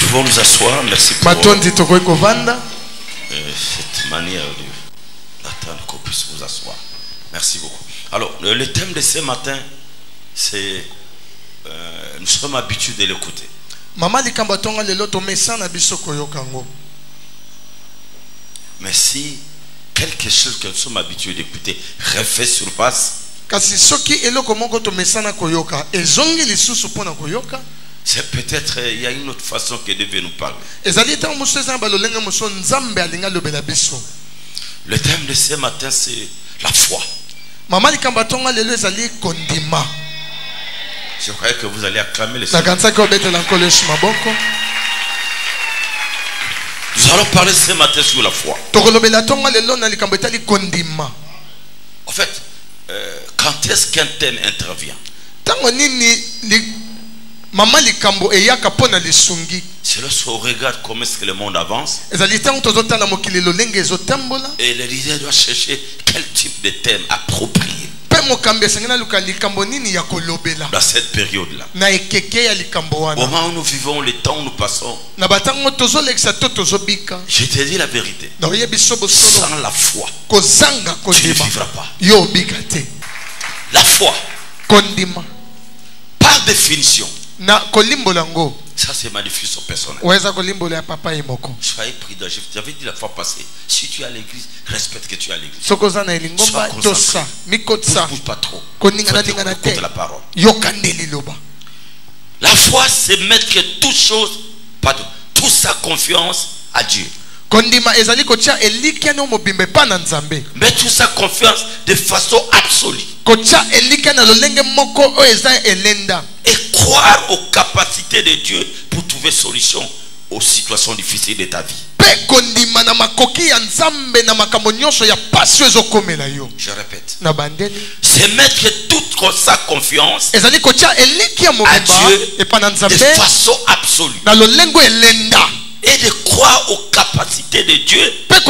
pouvons nous asseoir. Merci pour cette manière d'attendre qu'on puisse vous asseoir. Merci beaucoup. Alors, le thème de ce matin, c'est nous sommes habitués de l'écouter. Mais si quelque chose que nous sommes habitués d'écouter refait surface, c'est peut-être il y a une autre façon que Dieu veut nous parler. Le thème de ce matin, c'est la foi. Je croyais que vous allez acclamer le Seigneur. Nous allons parler ce matin sur la foi. En fait, quand est-ce qu'un thème intervient? C'est lorsqu'on regarde comment est-ce que le monde avance. Et le leader doit chercher quel type de thème approprié dans cette période-là. Au moment où nous vivons, le temps où nous passons, je te dis la vérité, sans la foi, tu ne vivras pas. La foi, par définition, ça c'est ma définition personnelle. Soyez prudent. J'avais dit la fois passée, si tu es à l'église, respecte que tu es à l'église. Sois concentré. Ne bouge pas trop. Écoute la parole. La foi, c'est mettre toute sa confiance à Dieu. Mettre toute sa confiance de façon absolue. Et croire aux capacités de Dieu pour trouver solution aux situations difficiles de ta vie. Je répète. C'est mettre toute sa confiance à Dieu de façon absolue. Et de croire aux capacités de Dieu pour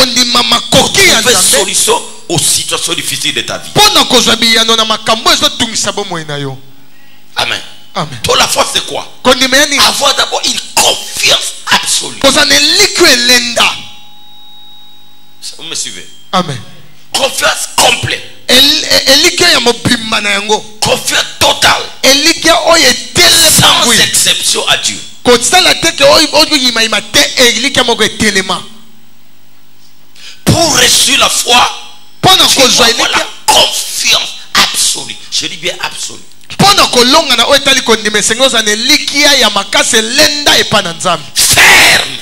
trouver solution aux situations difficiles de ta vie. Amen. Pour la foi, c'est quoi? Avoir d'abord une confiance absolue. Vous me suivez? Amen. Confiance complète. Confiance totale. Sans exception à Dieu. Pour reçu la foi, tu dois avoir la confiance absolue. Je dis bien absolue. Ferme.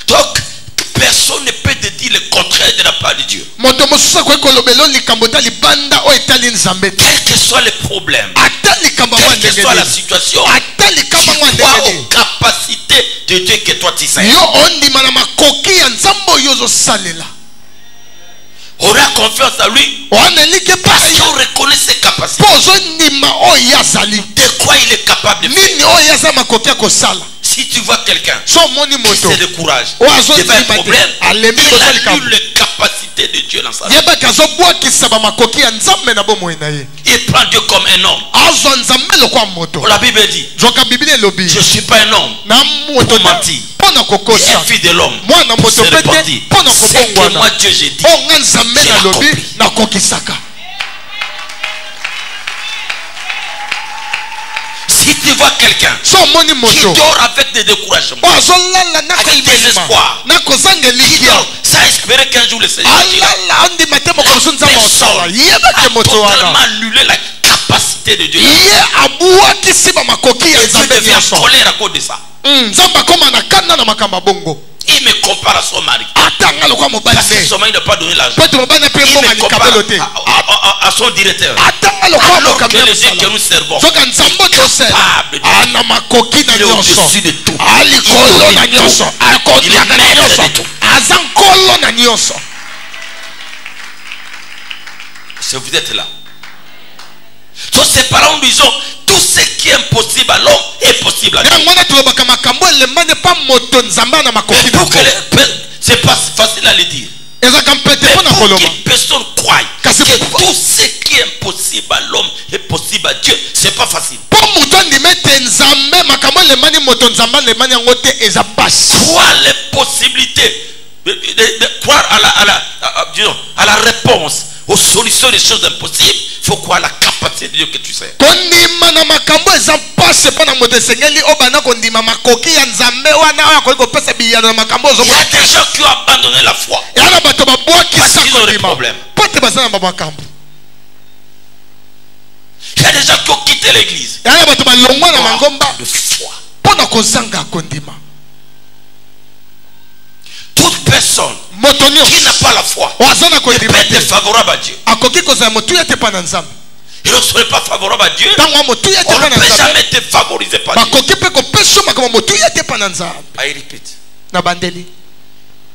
Donc personne ne peut te dire le contraire de la part de Dieu. Quel que soit le problème, quelle que soit la situation, tu crois aux capacités de Dieu que toi tu sais. On a confiance à lui parce qu'on reconnaît ses capacités. De quoi il est capable de faire. Si tu vois quelqu'un qui se décourage devant un problème, il a lu les capacités de Dieu dans sa vie. Il prend Dieu comme un homme. La Bible dit, je ne suis pas un homme pour mentir. Et un fils de l'homme pour se repentir. C'est que moi Dieu j'ai dit, j'ai accompli. Si tu vois quelqu'un qui dort avec des découragements, avec des espoirs, qui dort sans espérer qu'un jour le Seigneur personne a totalement annulé la capacité de Dieu. Et Dieu devient en colère à cause de ça. Il me compare à son mari. Parce que son mari n'a pas donné l'argent. Il me compare à son directeur. Alors que le Dieu que nous servons est capable de tout. Il est au-dessus de tout. Il est maître de tout. Si vous êtes là. Donc ses parents nous disent tout ce qui est impossible à l'homme est possible à Dieu. C'est pas facile à le dire. Mais pour qu'une personne croie que tout ce qui est impossible à l'homme est possible à Dieu, c'est pas facile. Croire les possibilités, de croire à la réponse, aux solutions des choses impossibles. Il faut croire à la capacité de Dieu que tu sais. Il y a des gens qui ont abandonné la foi parce qu'ils ont des problèmes. Il y a des gens qui ont quitté l'église de foi. Toute personne qui n'a pas la foi ne peut être favorable à Dieu. Et lorsqu'on n'est pas favorable à Dieu, on ne peut jamais être favorisé par Dieu. I repeat.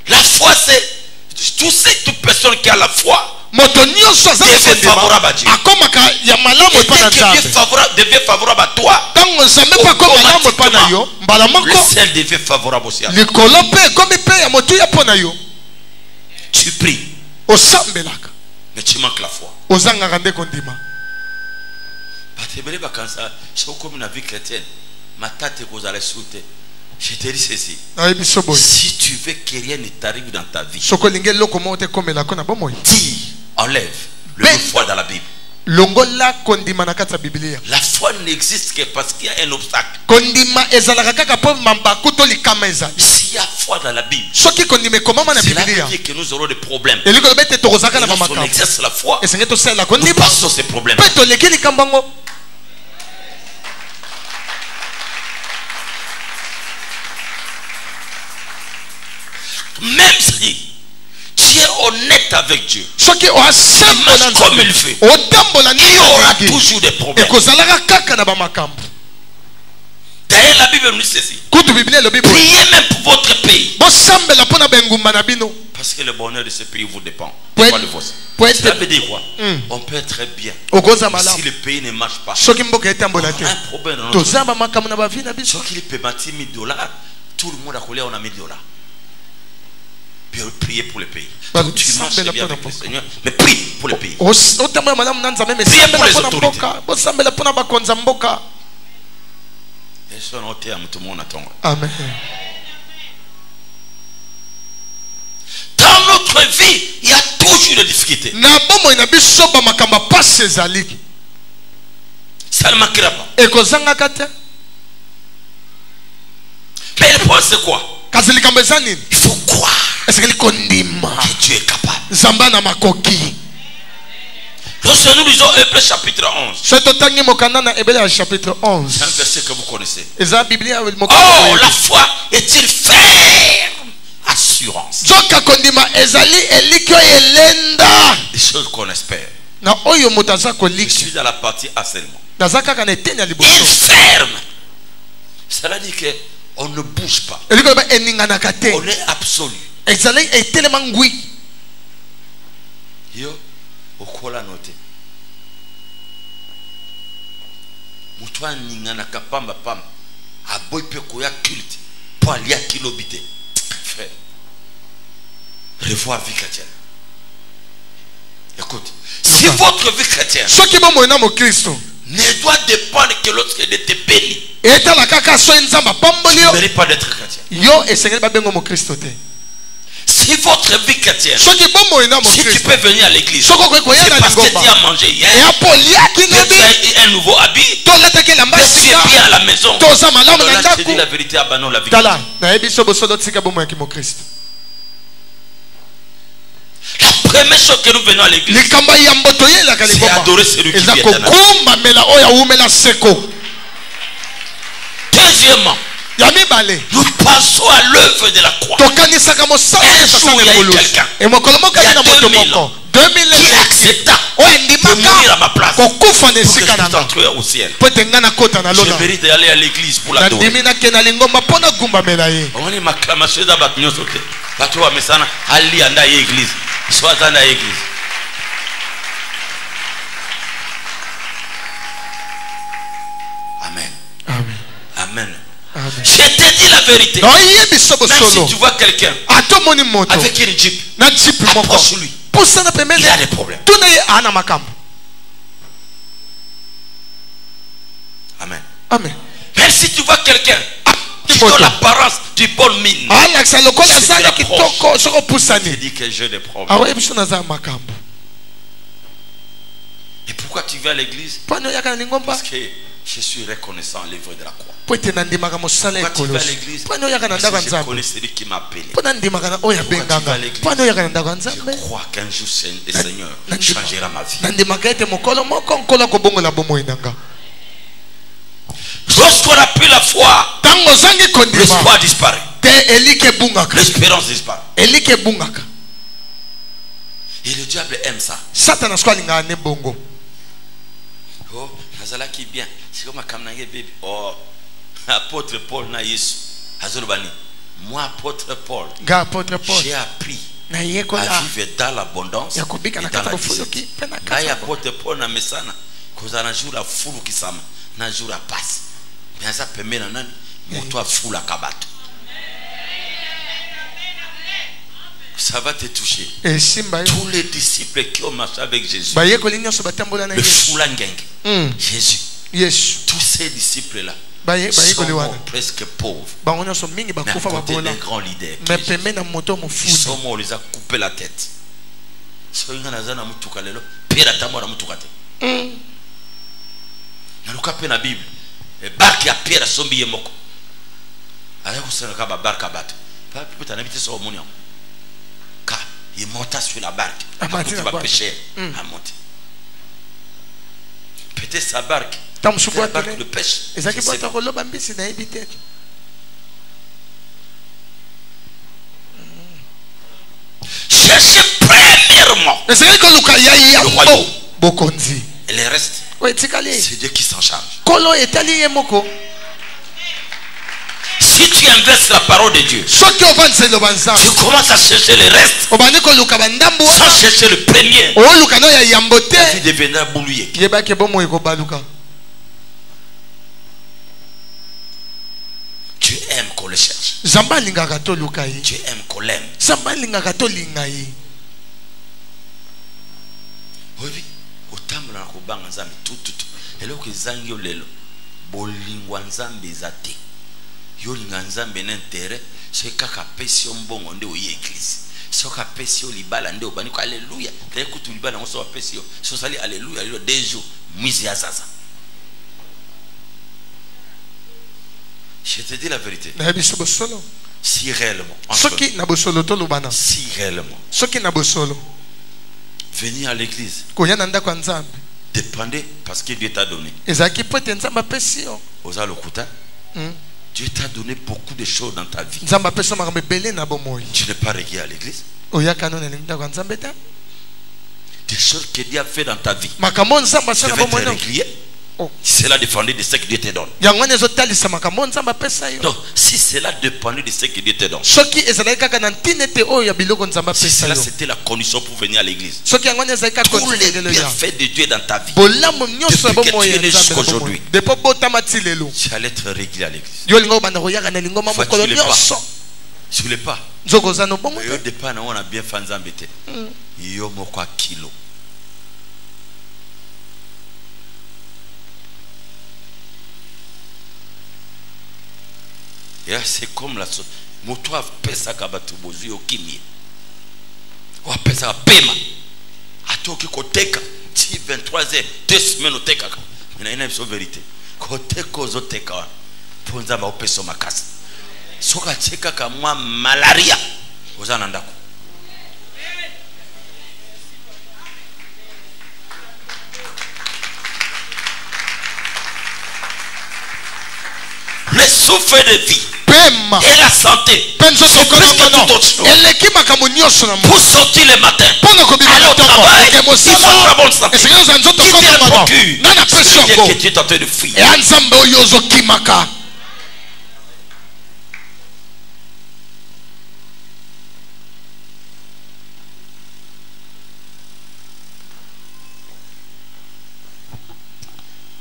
La foi, c'est toute personne qui a la foi devient favorable à Dieu. Et dès que Dieu devient favorable à toi, le ciel devient favorable aussi à toi. Tu pries, mais tu manques la foi. Je te dis ceci. Si tu veux que rien ne t'arrive dans ta vie, dis, enlève le mot foi dans la Bible. La foi n'existe que parce qu'il y a un obstacle. S'il y a foi dans la Bible, c'est la vie que nous aurons des problèmes. Et lorsqu'on exerce la foi, nous passons ces problèmes. Même si tu es honnête avec Dieu, il marche comme il fait, il y aura toujours des problèmes. D'ailleurs, la Bible nous dit ceci. Priez même pour votre pays. Parce que le bonheur de ce pays vous dépend. Cela veut dire quoi? On peut être très bien. Si le pays ne marche pas, on a un problème dans notre vie. Ce qu'il peut bâtir $1000, tout le monde a collé, on a $1000. Priez pour le pays. Tu marches bien avec le Seigneur, mais prie pour le pays. Priez pour les autorités. Amen. Dans notre vie, il y a toujours des difficultés. Ça ne manquera pas. Mais le point c'est quoi? Il faut croire que Dieu est capable. Lorsque nous lisons Hébreux chapitre 11, c'est un verset que vous connaissez. Oh, la foi est une ferme assurance des choses qu'on espère. Je suis dans la partie harcèlement. Il ferme. Cela dit que on ne bouge pas. On est absolu. Yo, okola note. Mutua ningana kapamba pam. Aboy pe koya culte. Po alia kilobité. Frère. Revoir vie chrétienne. Écoute. Si votre vie chrétienne ne doit dépendre que l'autre de tes bénis, tu ne mérites pas d'être chrétien. Si votre vie chrétienne, si tu peux venir à l'église, c'est parce que tu as mangé hier, tu as un nouveau habit, tu es bien à la maison. Je te dis la vérité, abandonne la vie. La première chose que nous venons à l'église, c'est adorer celui qui vient à. Deuxièmement, nous passons à l'œuvre de la croix. Un jour, il y a eu quelqu'un, il y a 2000 qui accepta de mourir à ma place pour que je puisse entrer au ciel. Je mérite d'aller à l'église pour l'adorer. On est m'acclamation dans la sauté. Patro amesana ali anda l'église. Soit dans l'église. Amen. Amen. Amen. Amen. Je te dis la vérité. Même si tu vois quelqu'un avec une jeep, approche-lui. Il y a des problèmes. Amen. Amen. Mais Même si tu vois quelqu'un qui a l'apparence du bon mine, il dit que j'ai des problèmes. Et pourquoi tu vas à l'église? Parce que je suis reconnaissant à l'œuvre de la croix. Pourquoi tu vas à l'église? Parce que je connais celui qui m'a appelé. Pourquoi tu vas à l'église? Je crois qu'un jour le Seigneur changera ma vie. Lorsqu'on a pris la foi, l'espoir disparaît. L'espérance disparaît. Et le diable aime ça. Oh, Nazala qui bien. C'est comme un bébé. Oh, apôtre Paul na Yesu. Moi, apôtre Paul, j'ai appris à vivre dans l'abondance et dans la discipline. Apôtre Paul na mesana. Cause un jour la foule qui s'ama, un jour la passe. Mais ça permet à nani, toi foule à kabato. Ça va te toucher. Tous les disciples qui ont marché avec Jésus, le foulangeng, Jésus, tous ces disciples-là sont presque pauvres. Mais à côté d'un grand leader, ils sont morts, on les a coupé la tête. Na Bible, barque à pierre à sombi et moko. Avec un barque à battre. Peut-être un habité sur mon nom. Car il monta sur la barque. Il va pêcher à monter. Peut-être sa barque. La barque de pêche. Cherchez premièrement le royaume. Et le reste, c'est Dieu qui s'en charge. Si tu inverses la parole de Dieu, tu commences à chercher le reste sans chercher le premier, tu deviendras boulier. Tu aimes qu'on le cherche. Tu aimes qu'on l'aime. Oui, otambula na kubanga nzambe tututu eloko ezangi yo lelo bolingwa nzambe ezate yo linga nzambe na intérêt c'est kaka pesi mbongo nde oye église soka pesi yo libala nde obani ko alléluia te kutu libala ngo so pesi yo so sali alléluia le 2 jours mwizi ya sasa. Je te dis la vérité. Si réellement si réellement venir à l'église dépendez parce que Dieu t'a donné. Dieu t'a donné beaucoup de choses dans ta vie. Tu n'es pas régulier à l'église. Des choses que Dieu a fait dans ta vie. Tu devais être régulier. Si cela dépendait de ce que Dieu te donne. Donc, si cela dépendait de ce que Dieu te donne, si cela c'était la condition pour venir à l'église, tous les bienfaits de Dieu dans ta vie, depuis que tu es né jusqu'à aujourd'hui, tu allais être régulier à l'église. Tu ne l'es pas. Tu ne l'es pas. On a bien fait un zambete. Yo moko kilo. C'est comme la chose. Moto a pesa kabatu bozu yo kimie. Wa pesa pema. Atoki koteka. Ti 23h, 2 semaines oteka. Mais ina une vérité. Koteka ozoteka. Ponza ba opeso makasi. Soka cheka kama malaria. Ozana ndako. Le souffle de vie et la santé sont presque tout autre chose. Pour sortir le matin, aller au travail, il faut avoir bonne santé. Qui te le procure? C'est que tu es en train de fuir.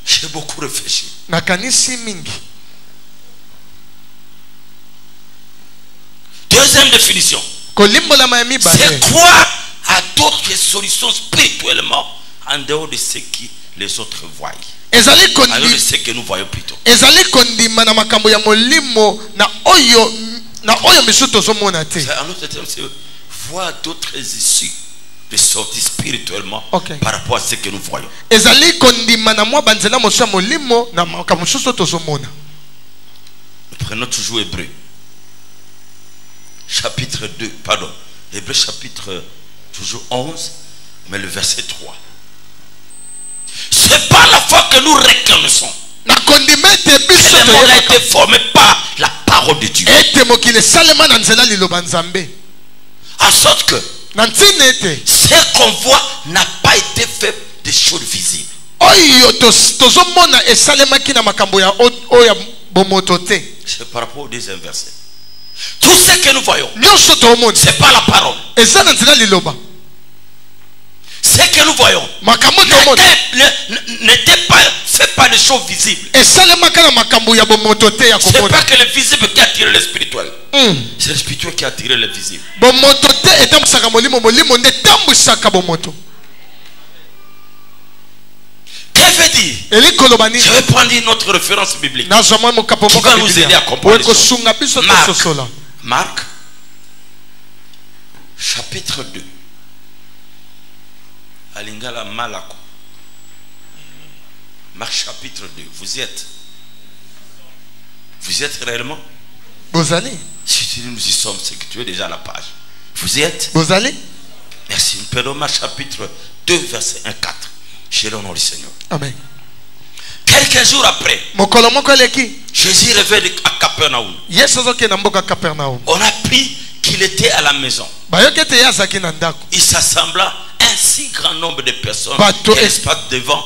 J'ai beaucoup réfléchi. Deuxième définition. C'est croire à d'autres solutions spirituellement en dehors de ce que les autres voient. Alors de ce que nous voyons plutôt. En autre terme, c'est voir d'autres issues de sortie spirituellement par rapport à ce que nous voyons. Nous prenons toujours Hébreu. Chapitre 2, pardon. Hébreu chapitre toujours 11, mais le verset 3. C'est par la foi que nous reconnaissons que le monde a été formé par la parole de Dieu. En sorte que ce qu'on voit n'a pas été fait de choses visibles. C'est par rapport au deuxième verset. Tout ce que nous voyons, c'est pas la parole. Ce que nous voyons n'était pas fait par des choses visibles. C'est pas que le visible qui a attiré le spirituel. C'est le spirituel qui a attiré le visible. Qu'est-ce que veut dire? Je vais prendre une autre référence biblique qui va nous aider à comprendre les choses. Marc chapitre 2. Alingala Malako. Marc chapitre 2. Vous êtes réellement? Vous allez? Si nous y sommes, c'est que tu es déjà à la page. Vous y êtes? Vous allez? Merci. Nous prenons Marc chapitre 2, verset 1-4. Chez le nom du Seigneur. Amen. Quelques jours après, Jésus revient à Capernaum. On a appris qu'il était à la maison. Il s'assembla un si grand nombre de personnes que l'espace devant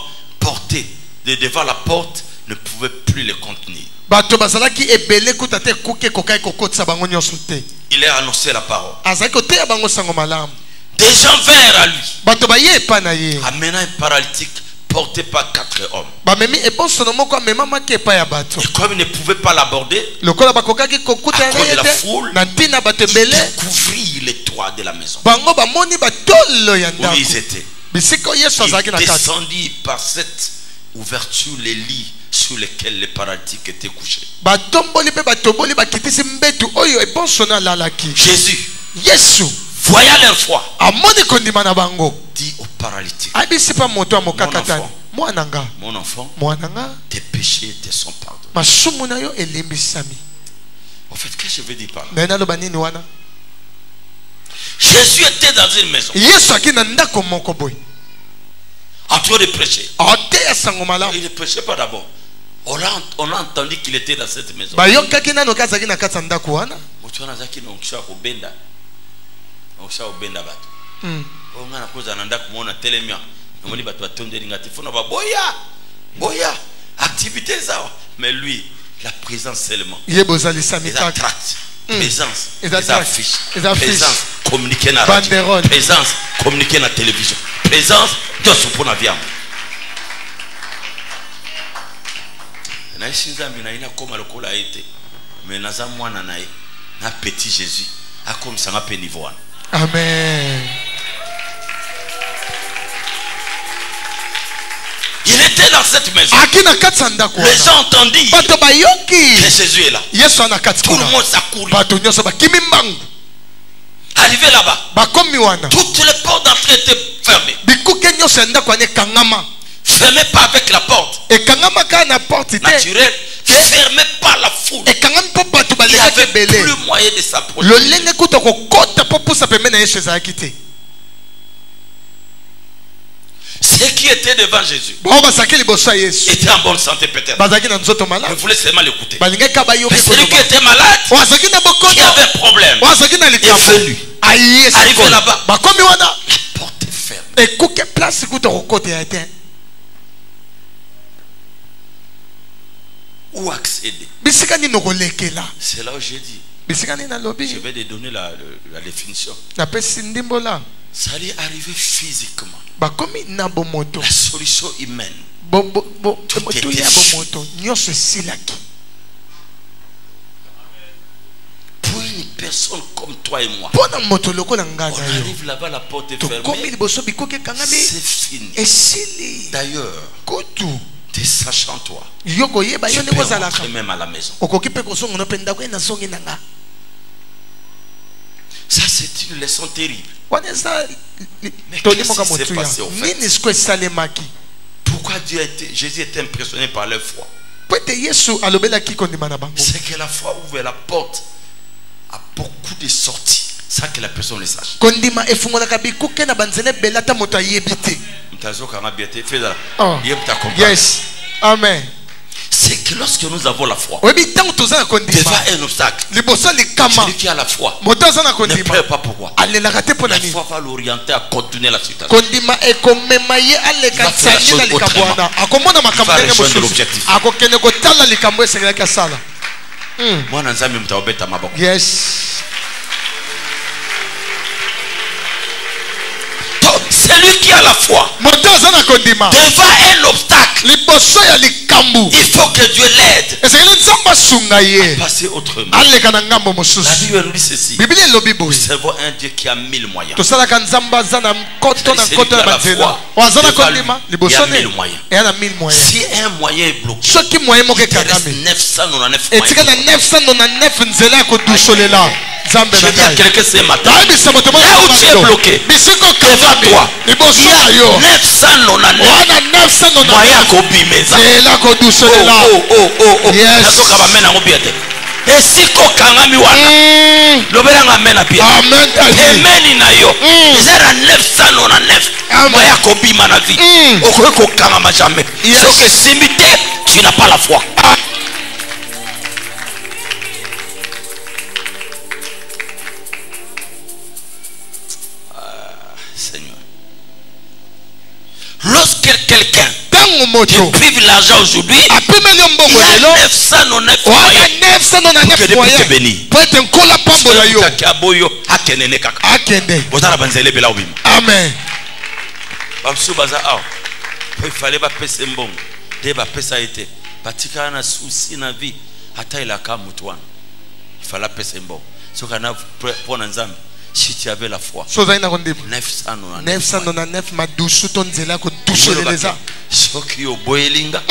la porte ne pouvait plus les contenir. Il a annoncé la parole. Des gens vinrent à lui, amenant un paralytique porté par 4 hommes. Et comme ils ne pouvaient pas l'aborder, à cause de la foule, ils couvrirent les toits de la maison où ils étaient. Ils descendirent par cette ouverture les lits sur lesquels les paralytiques étaient couchés. Jésus, voyant leur foi, dit au paralytique: mon enfant, tes péchés te sont pardonnés. En fait, qu'est-ce que je veux dire par là? Jésus était dans une maison en train de prêcher. Il ne prêchait pas d'abord. On a entendu qu'il était dans cette maison. Mais lui, la présence seulement. Les tracts, présence, les affiches, présence, communiquer dans la radio, présence, communiquer dans la télévision, présence, dans ce point de vue. Petit Jésus a comme ça un niveau. Amen. Il était dans cette maison. Les gens entendirent que Jésus est là. Tout le monde s'accourt. Arrivé là-bas, toutes les portes d'entrée étaient fermées. Fermées pas avec la porte naturelle, fermées par la foule. Il n'y avait plus moyen de s'approcher. Ceux qui étaient devant Jésus étaient en bonne santé peut-être. Je voulais seulement l'écouter. Mais celui qui était malade, qui avait un problème, est venu. Arrivé là-bas, la porte est fermée. Où accéder? C'est là où j'ai dit. Je vais te donner la définition. Ça allait arriver physiquement. La solution humaine. Tout était pour une personne comme toi et moi, on arrive là-bas, la porte est fermée. C'est fini. D'ailleurs, T'es sachant toi. Tu peux rentrer même à la maison. Ça c'est une leçon terrible. Mais qu'est-ce qui s'est passé au fait? Pourquoi Jésus était impressionné par leur foi? C'est que la foi ouvre la porte à beaucoup de sorties sans que la personne le sache. Yes. Amen. C'est que lorsque nous avons la foi, devant un obstacle, celui qui a la foi ne pleure pas pourquoi. La foi va l'orienter à continuer la suite. Il va faire la chose autrement. Il va rejoindre l'objectif. Yes. Celui qui a la foi devant un obstacle, il faut que Dieu l'aide à passer autrement. La Bible nous dit ceci: nous servons un Dieu qui a 1000 moyens. Celui qui a la foi, il y a 1000 moyens. Si un moyen est bloqué, il te reste 999 moyens. Je dis à quelqu'un ce matin, là où tu es bloqué, devant toi, il y a 999 moyens kobimeza. Et si kokangami wana lobelanga mena pia emeni na yo ezara 999 moyens kobima na vie okoki kokangama jamais. Soki simbi te, tu n'as pas la foi. Lorsque quelqu'un te prive l'argent aujourd'hui, il y a 999 moyens pour que Dieu puisse te bénir. Amen. Il fallait pas passer un bon. Il fallait passer un bon. Si tu avais la foi, 999 madousu tonzela ko toucheleza soki oboyelinga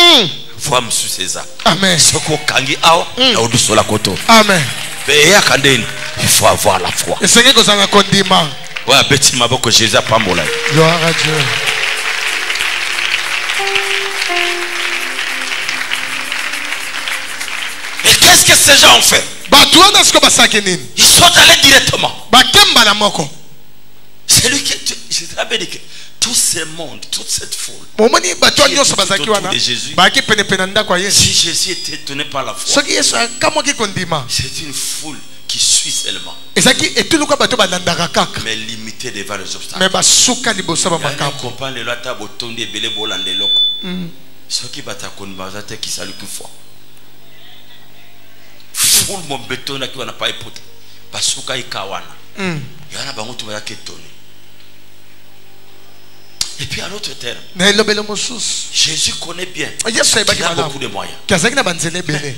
foi msuseza. Amen. Soko kangi awa na odusola koto. Amen. Be yakandeni, il faut avoir la foi. Esenge ko sanga kondima. Wa beti maboko Jésus pambola. Gloire à Dieu. Et qu'est-ce que ces gens ont fait? Ils sont allés directement. C'est lui qui, je te rappelle que tout ce monde, toute cette foule qui est autour de Jésus, si Jésus était étonné par la foi, c'est une foule qui suit seulement, mais limitée devant les obstacles. Foule mon béton qui n'a pas écouté. Basuka ikawana. Il y en a beaucoup qui étonné. Et puis à l'autre terme, Jésus connaît bien qu'il a beaucoup de moyens.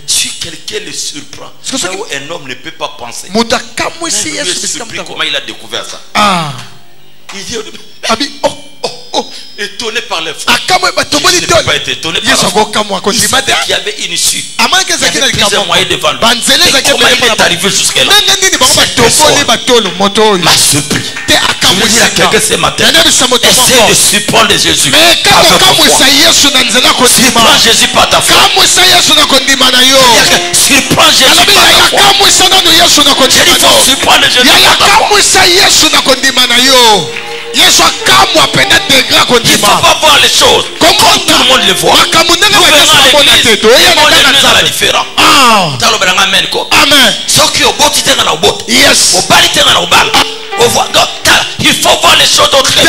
Si quelqu'un le surprend, là où un homme ne peut pas penser, même lui est surpris comment il a découvert ça. Il dit étonné par les foi. Jésus ne peut pas être étonné par la foi. Il savait qu'il y avait une issue. Il y avait plusieurs moyens devant lui. Et comment il est arrivé jusqu'à là? Cette personne m'a surpris. Je veux dire à quelqu'un ce matin, essaie de surprendre Jésus avec ta foi. Surprends Jésus par ta foi. Surprends Jésus par ta foi. J'ai dit faut surprendre Jésus par ta foi. Il ne faut pas voir les choses comme tout le monde les voit. Nous venons à l'église, tout le monde est différent. Amen. Il faut voir les choses autrement.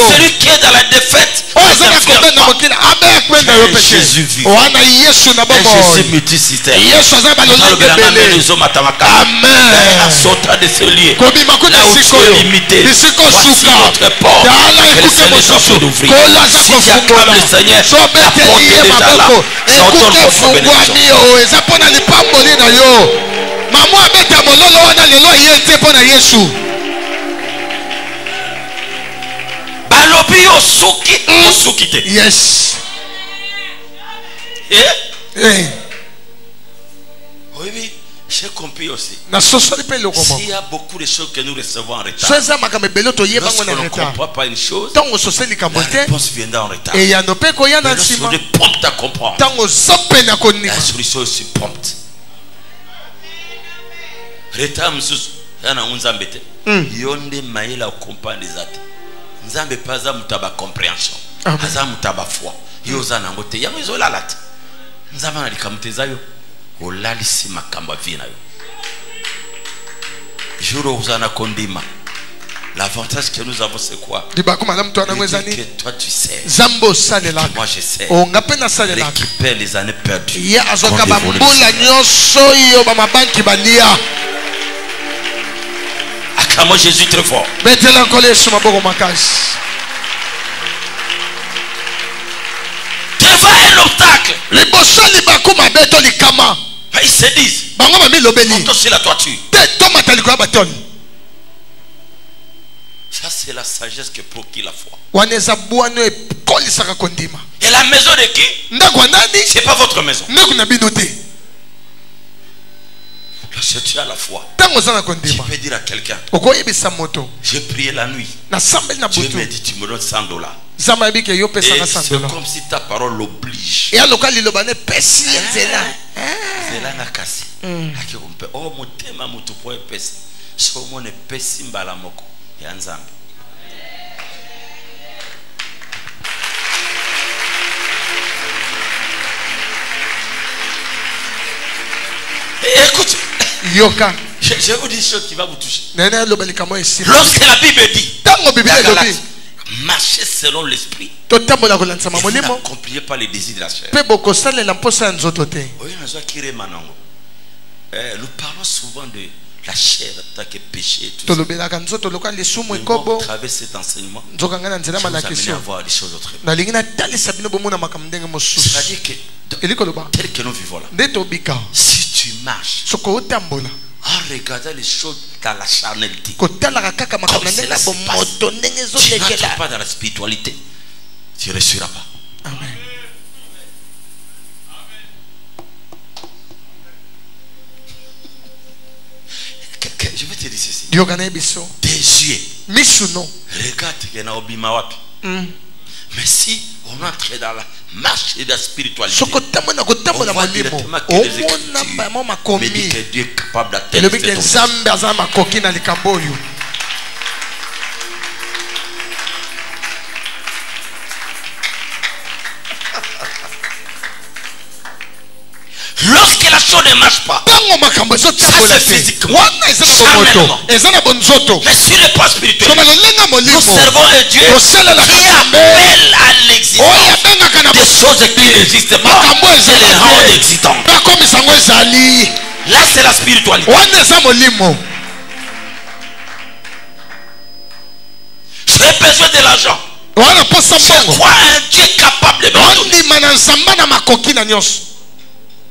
Celui qui est dans la défaite, Jésus vit. Jésus multisystème. Amen. Sortant de ce lieu, là où tu es limité, voici notre porte. Que le Seigneur soit fait d'ouvrir. Si tu acclames le Seigneur, la porte est déjà là. Sortons le votre bénédiction. Yes. Oui, oui, j'ai compris aussi. S'il y a beaucoup de choses que nous recevons en retard, lorsqu'on ne comprend pas une chose, la réponse viendra en retard. Mais lorsqu'on est prompt à comprendre, la solution est aussi prompte. Retard, monsieur, yonde maïla comprendre les athées. Nzambe pas za mutaba compréhension. Aza mutaba foi. Yoza nangote. Yango izola lati. Nzamba na likamuteza yo. Olalisi makamba vina yo. Juro uzana kondima. L'avantage que nous avons c'est quoi? Que toi tu sais. Zambo salelak. Moi je sais. Ongapena salelak. Récupère les années perdues. Ya azoka bambula nyonso yo ba mabanki balia. Acclamons Jésus très fort. Mettez-le en colère sur ma boue makas. Devant un obstacle. Les bossons les bakuma beto les kama. Ils se disent. Bango mami lobeli. Monte sur la toiture. Ça c'est la sagesse que procure la foi. Et la maison de qui? C'est pas votre maison. Lorsque tu as la foi, tu peux dire à quelqu'un, j'ai prié la nuit, Dieu m'a dit tu me donnes $100. Et c'est comme si ta parole l'oblige. Oh mon thème à mon tout point épaisse. So mon épaisse mbala moko ya nzambe. Écoute, Yoka. Je vous dis une chose qui va vous toucher. Lorsque la Bible dit, marchez selon l'esprit, vous n'accomplissez pas les désirs de la chair. Nous parlons souvent de la chair tant que péché. À travers cet enseignement, je vous amène à voir des choses autrement. C'est-à-dire que tel que nous vivons là, si tu marches en regardant les choses dans la charnalité, comme cela se passe, tu n'entres pas dans la spiritualité, tu ne réussiras pas. Amen. Je vais te dire ceci. Tes yeux regarde mais si on entre dans la marche de la spiritualité, on voit directement que les Écritures me disent que Dieu est capable d'atteindre cette chose. Lorsque la chose ne marche pas, ça c'est physiquement, charnellement. Mais sur le plan spirituel, nous servons un Dieu qui appelle à l'existence des choses qui n'existent pas, c'est les rendre existantes. Là c'est la spiritualité. J'ai besoin de l'argent. Je crois un Dieu capable de me donner.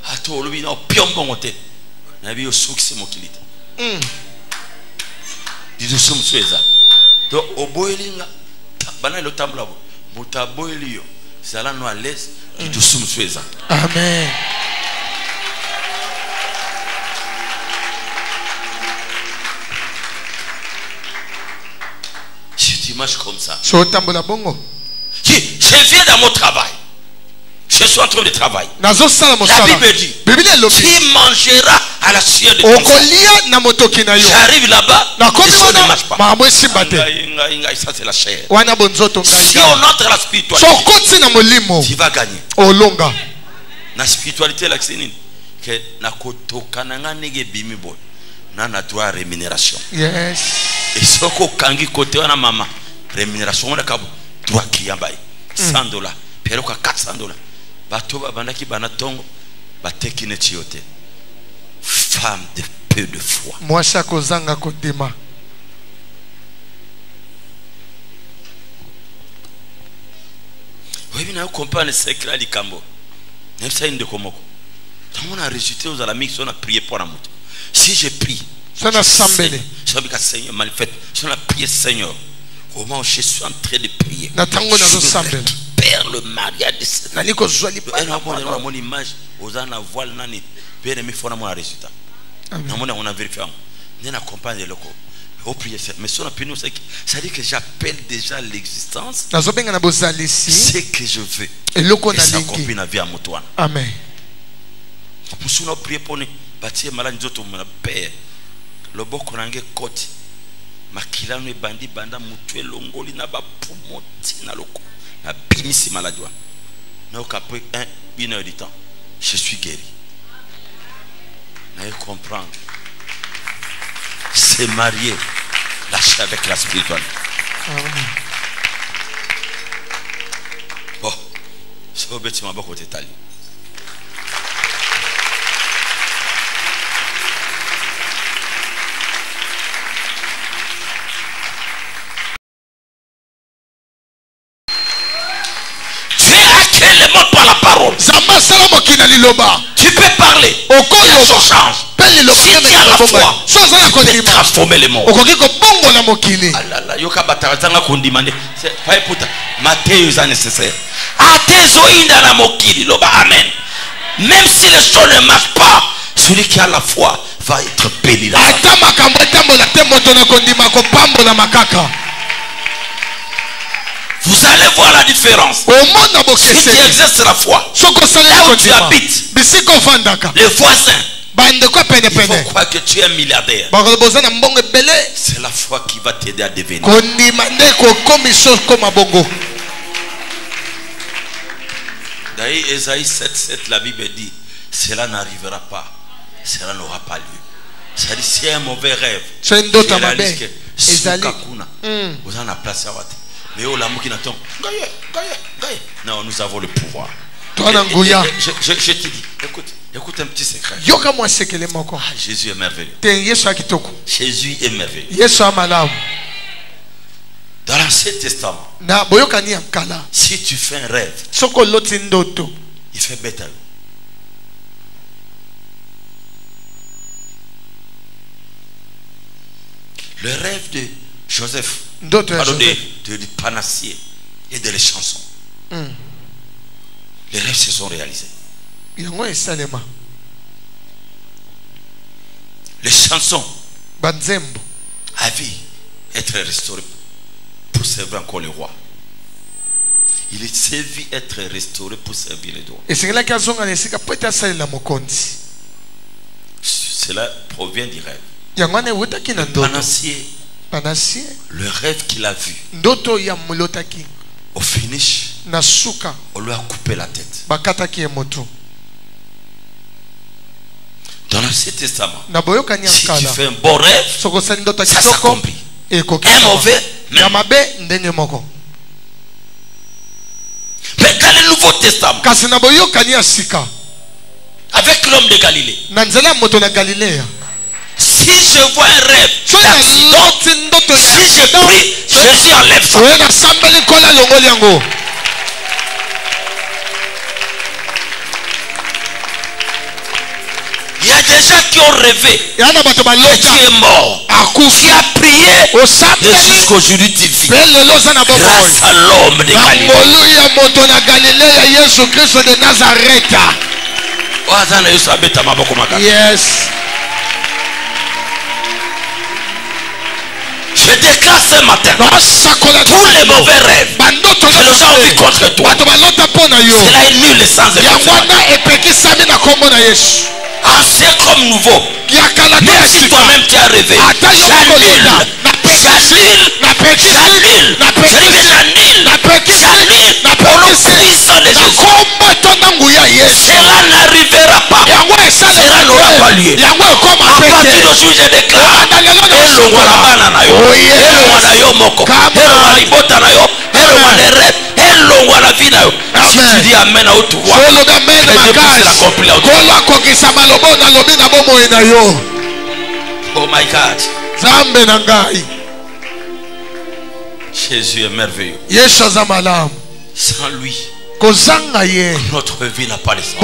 Ato olobi na opiombo mote na bi osukisi mokilite dizo somsweza to oboelinga bana lo tambula bo mutaboeli yo sala no à l'aise dizo somsweza. Amen. Si tu marches comme ça, so tambula bongo, je viens dans mon travail. Je suis en train de travailler. La Bible dit, tu mangeras à la sueur de ton front. J'arrive là-bas, les choses ne marchent pas. Ça c'est la chair. Si on entre à la spiritualité, tu vas gagner. La spiritualité, c'est na droit à rémunération. Yes. Et ce qu'on côté on a maman rémunération on a droit client bail $100 pero ka $400 batoba bandaki banatongo batekine chiote femme de peu de foi. Moi chaque zanga kodema. Oui bien comprendre le secret du cambo. Même ça inde komoko. Tant on a récité aux alamix on a prié pour la moto. Si je prie, ça n'a sambelé. Seigneur mal fait. Si on a prié Seigneur, comment je suis en train de prier. Na tango na zo sambelé. Père le mariage de cette nali kozwa mon image aux ana voile nani bien aimé fona mon résultat on a vérifié on a compris le au prier mais sur la pénible ça dit que j'appelle déjà l'existence ce que je veux et ça accomplit la vie à moi. Amen. Pour nous prier pour nous bâtir malade nzoto mon père le boko nange koti makila no bandi banda mutu elongoli na ba pumoti na loko na binisi malade wa na après 1 heure de temps je suis guéri. Vous comprendre c'est marié lâcher avec la spiritualité. Bon c'est au bâtiment beaucoup de tali. Par la parole. Tu peux parler. Les choses changent. Si tu as la foi, tu peux transformer le monde. Amen. Même si les choses ne marchent pas, celui qui a la foi va être béni. Vous allez voir la différence. Si tu exerces la foi, là où tu habites, les voisins, il faut croire que tu es un milliardaire. C'est la foi qui va t'aider à devenir. D'ailleurs, Ésaïe 7:7, la Bible dit, cela n'arrivera pas, cela n'aura pas lieu. C'est-à-dire, c'est un mauvais rêve. Vous en avez placé à votre. Mais oh, l'amour qui n'attend. Non, nous avons le pouvoir. Je te dis, écoute un petit secret. Jésus est merveilleux. Jésus est merveilleux. Dans l'Ancien Testament, si tu fais un rêve, il fait bête à eux. Le rêve de Joseph, de panassier et de les chansons. Les rêves se sont réalisés. Les chansons avaient être restaurées pour servir encore le roi. Il est servi être restauré pour servir les rois. Cela provient du rêve. Le panassier, le rêve qu'il a vu, au finish, on lui a coupé la tête. Dans l'Ancien Testament, si tu fais un bon rêve, ça s'accomplit. Un mauvais, mais dans le Nouveau Testament, avec l'homme de Galilée, si je vois un rêve d'accident, si je prie, Jésus enlève ça. Il y a des gens qui ont rêvé que tu es mort, qui a prié et jusqu'aujourd'hui tu vis grâce à l'homme de Galilée. Yes. Je déclare ce matin tous les mauvais rêves que les gens ont vu contre toi, cela est nul et sans effet. Ancien comme nouveau, même si toi-même tu as rêvé, j'annule pour le puissant de Jésus. Cela n'arrivera pas, cela n'aura pas lieu. À partir d'aujourd'hui, je déclare si tu dis amen à haute voix, oh my God, Jésus est merveilleux. Sans lui, notre vie n'a pas de sens.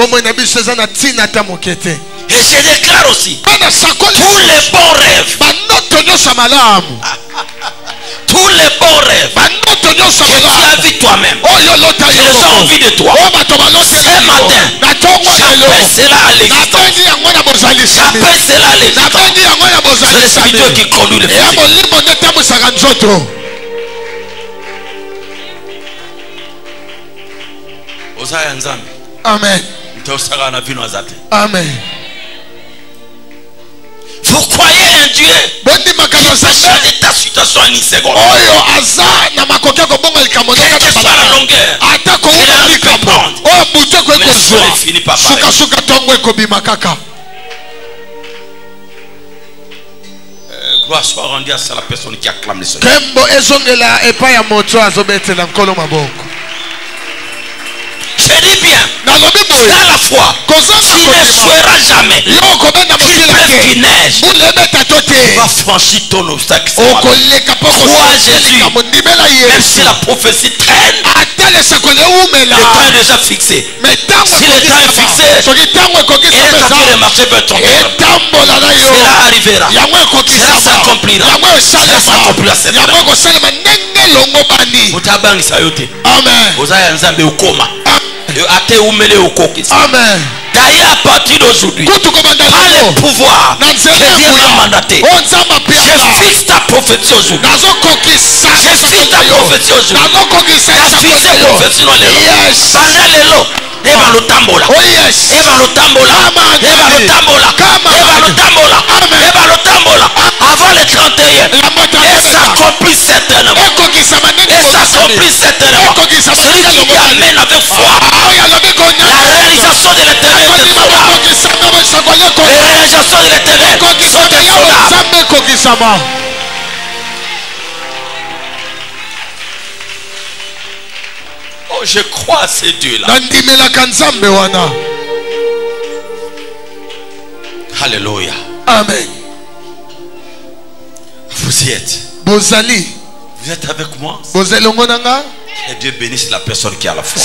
Et je déclare aussi tous les bons rêves, tous les bons rêves que tu as vu toi-même, je ont envie de toi. Ce matin, j'appelle cela à l'existence. J'appelle cela à l'existence. C'est le spirituel qui conduit le physique. Amen. Amen. Vous croyez un Dieu qui peut changer ta situation en une seconde. Quelle que soit la longueur, il a pu comprendre. Mais le soir il finit par pareil. Gloire soit rendue à la personne qui acclame le Seigneur. Je dis bien, dans la foi, tu n'échoueras jamais. Il pleuve qu'il neige, tu vas franchir ton obstacle. Crois Jésus, même si la prophétie traîne, le temps est déjà fixé. Si le temps est fixé, il est temps que le marché peut tomber. Cela arrivera, cela s'accomplira, cela s'accomplira cette année. Amen. D'ailleurs, à partir d'aujourd'hui, par le pouvoir que Dieu m'a mandaté, je fixe ta prophétie aujourd'hui. Je fixe ta prophétie aujourd'hui. Ta fixée prophétie dans les lots. Pendant les lots, eva lo tambola. Eva lo tambola. Eva lo tambola. Eva lo tambola. Eva lo tambola. Avant les 31, et s'accomplit certainement. Et s'accomplit certainement. Celui qui dit Amen avec foi. La réalisation de l'éternel est sola. La réalisation de l'éternel est sola. Oh, je crois à ces dieux-là. Alléluia. Amen. Vous y êtes. Vous êtes avec moi. Et Dieu bénisse la personne qui a la foi.